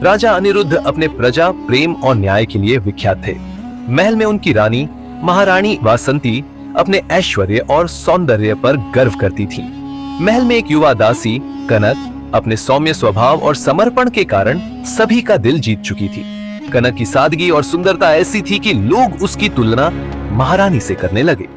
राजा अनिरुद्ध अपने प्रजा प्रेम और न्याय के लिए विख्यात थे। महल में उनकी रानी महारानी वासंती अपने ऐश्वर्य और सौंदर्य पर गर्व करती थी। महल में एक युवा दासी कनक अपने सौम्य स्वभाव और समर्पण के कारण सभी का दिल जीत चुकी थी। कनक की सादगी और सुंदरता ऐसी थी कि लोग उसकी तुलना महारानी से करने लगे।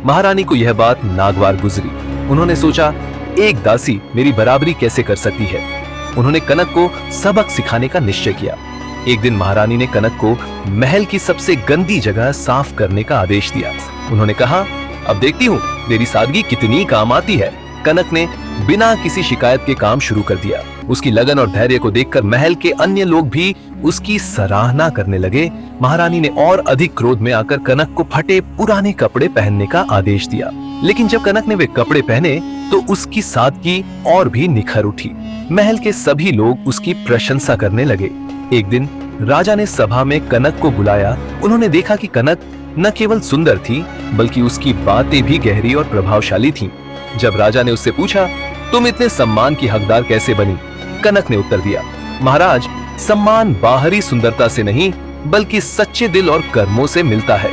महारानी को यह बात नागवार गुजरी। उन्होंने सोचा, एक दासी मेरी बराबरी कैसे कर सकती है। उन्होंने कनक को सबक सिखाने का निश्चय किया। एक दिन महारानी ने कनक को महल की सबसे गंदी जगह साफ करने का आदेश दिया। उन्होंने कहा, अब देखती हूँ मेरी सादगी कितनी काम आती है। कनक ने बिना किसी शिकायत के काम शुरू कर दिया। उसकी लगन और धैर्य को देखकर महल के अन्य लोग भी उसकी सराहना करने लगे। महारानी ने और अधिक क्रोध में आकर कनक को फटे पुराने कपड़े पहनने का आदेश दिया। लेकिन जब कनक ने वे कपड़े पहने तो उसकी सादगी और भी निखर उठी। महल के सभी लोग उसकी प्रशंसा करने लगे। एक दिन राजा ने सभा में कनक को बुलाया। उन्होंने देखा कि कनक न केवल सुंदर थी बल्कि उसकी बातें भी गहरी और प्रभावशाली थीं। जब राजा ने उससे पूछा, तुम इतने सम्मान की हकदार कैसे बनी? कनक ने उत्तर दिया, महाराज, सम्मान बाहरी सुंदरता से नहीं बल्कि सच्चे दिल और कर्मों से मिलता है।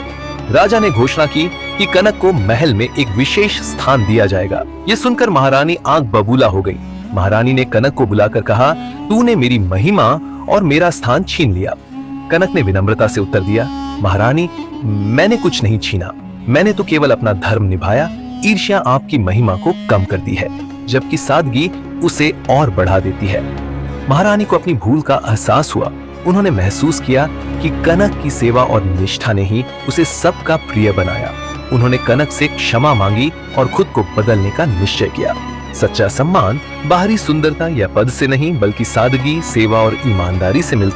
राजा ने घोषणा की कि कनक को महल में एक विशेष स्थान दिया जाएगा। ये सुनकर महारानी आंख बबूला हो गई। महारानी ने कनक को बुलाकर कहा, तूने मेरी महिमा और मेरा स्थान छीन लिया। कनक ने विनम्रता से उत्तर दिया, महारानी, मैंने कुछ नहीं छीना, मैंने तो केवल अपना धर्म निभाया। ईर्ष्या आपकी महिमा को कम करती है, जबकि सादगी उसे और बढ़ा देती है। महारानी को अपनी भूल का एहसास हुआ। उन्होंने महसूस किया कि कनक की सेवा और निष्ठा ने ही उसे सबका प्रिय बनाया। उन्होंने कनक से क्षमा मांगी और खुद को बदलने का निश्चय किया। सच्चा सम्मान बाहरी सुंदरता या पद से नहीं बल्कि सादगी, सेवा और ईमानदारी से मिलता है।